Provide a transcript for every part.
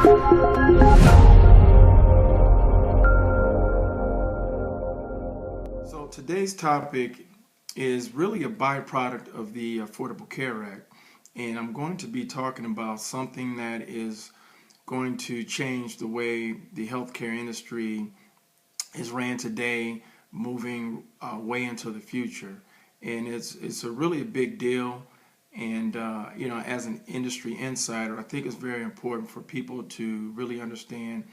So today's topic is really a byproduct of the Affordable Care Act, and I'm going to be talking about something that is going to change the way the healthcare industry is ran today, moving way into the future. And it's a really a big deal. And as an industry insider, I think it's very important for people to really understand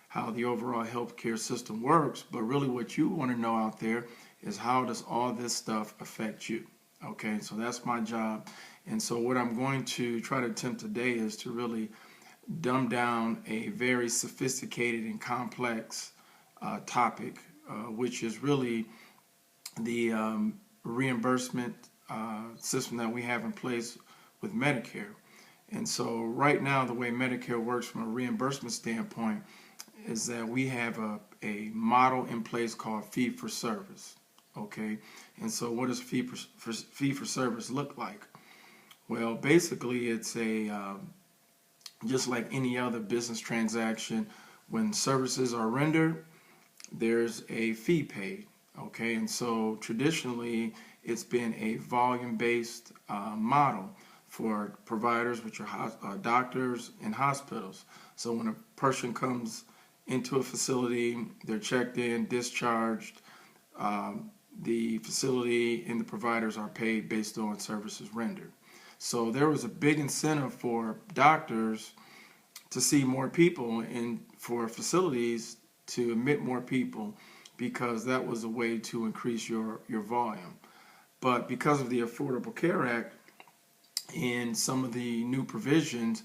how the overall healthcare system works. But really, what you want to know out there is how does all this stuff affect you? Okay, so that's my job. And so what I'm going to try to attempt today is to really dumb down a very sophisticated and complex topic, which is really the reimbursement system that we have in place with Medicare. And so right now, the way Medicare works from a reimbursement standpoint is that we have a model in place called fee for service. Okay, and so what does fee for service look like? Well, basically, it's just like any other business transaction. When services are rendered, there's a fee paid. Okay, and so traditionally, it's been a volume-based model for providers, which are doctors and hospitals. So when a person comes into a facility, they're checked in, discharged. The facility and the providers are paid based on services rendered. So there was a big incentive for doctors to see more people and for facilities to admit more people, because that was a way to increase your volume. But because of the Affordable Care Act and some of the new provisions,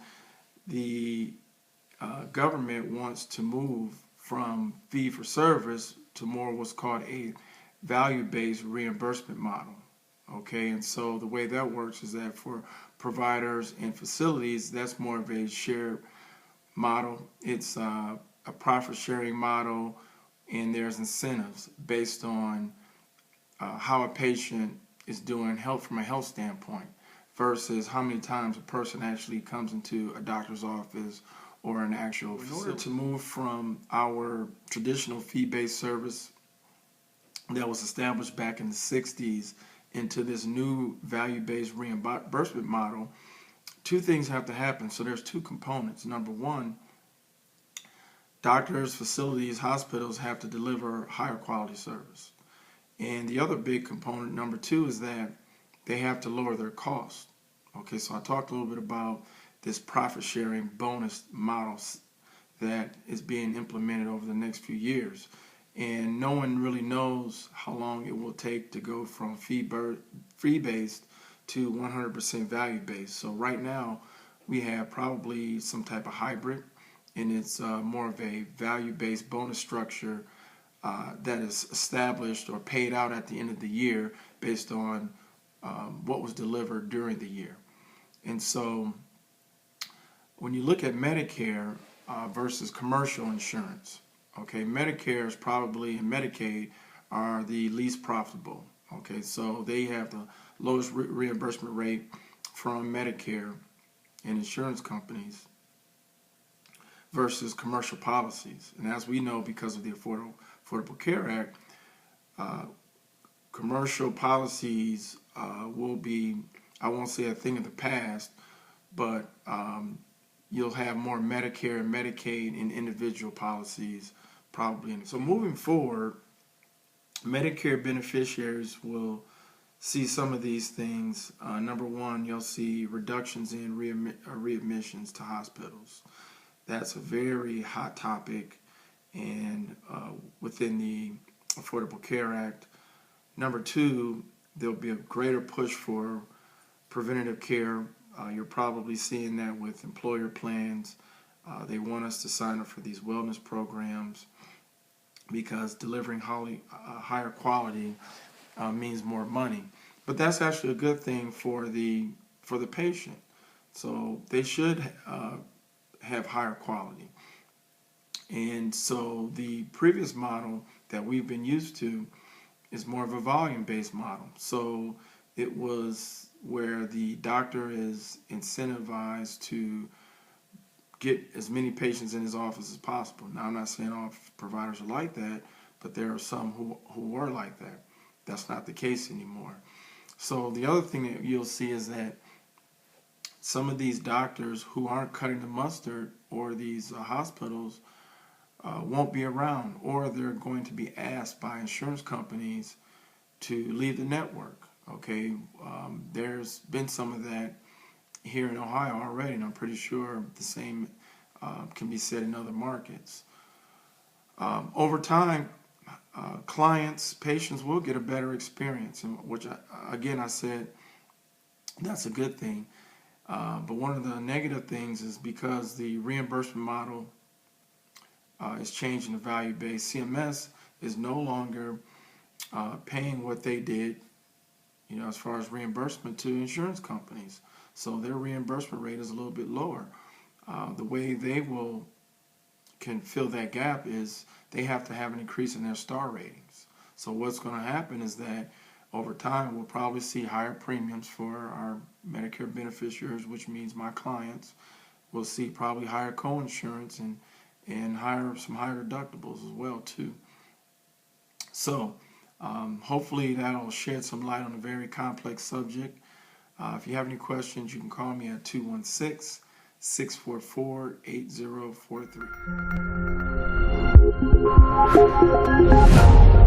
the government wants to move from fee for service to more what's called a value-based reimbursement model. Okay, and so the way that works is that for providers and facilities, that's more of a shared model. It's a profit-sharing model, and there's incentives based on how a patient is doing from a health standpoint versus how many times a person actually comes into a doctor's office or an actual facility. In order to move from our traditional fee-based service that was established back in the 60s into this new value-based reimbursement model, two things have to happen. So there's two components. Number one, doctors, facilities, hospitals have to deliver higher quality service. And the other big component, number two, is that they have to lower their costs. Okay, so I talked a little bit about this profit-sharing bonus model that is being implemented over the next few years. And no one really knows how long it will take to go from fee-based to 100% value-based. So right now, we have probably some type of hybrid, and it's more of a value-based bonus structure that is established or paid out at the end of the year based on what was delivered during the year. And so when you look at Medicare versus commercial insurance, okay, Medicare is probably, and Medicaid are the least profitable. Okay, so they have the lowest reimbursement rate from Medicare and insurance companies versus commercial policies. And as we know, because of the Affordable Care Act, commercial policies will be, I won't say a thing of the past, but you'll have more Medicare and Medicaid and individual policies probably. So moving forward, Medicare beneficiaries will see some of these things. Number one, you'll see reductions in readmissions to hospitals. That's a very hot topic and within the Affordable Care Act. Number two, there'll be a greater push for preventative care. You're probably seeing that with employer plans. They want us to sign up for these wellness programs because delivering higher quality means more money. But that's actually a good thing for the patient. So they should have higher quality. And so the previous model that we've been used to is more of a volume-based model. So it was where the doctor is incentivized to get as many patients in his office as possible. Now, I'm not saying all providers are like that, but there are some who were like that. That's not the case anymore. So the other thing that you'll see is that some of these doctors who aren't cutting the mustard, or these hospitals, won't be around, or they're going to be asked by insurance companies to leave the network. Okay, there's been some of that here in Ohio already, and I'm pretty sure the same can be said in other markets. Over time, clients, patients will get a better experience, and which again I said that's a good thing. But one of the negative things is because the reimbursement model is changing the value base. CMS is no longer paying what they did, as far as reimbursement to insurance companies. So their reimbursement rate is a little bit lower. The way they can fill that gap is they have to have an increase in their star ratings. So what's going to happen is that over time we'll probably see higher premiums for our Medicare beneficiaries, which means my clients. We'll see probably higher co-insurance and some higher deductibles as well too. So hopefully that'll shed some light on a very complex subject. If you have any questions, you can call me at 216-644-8043.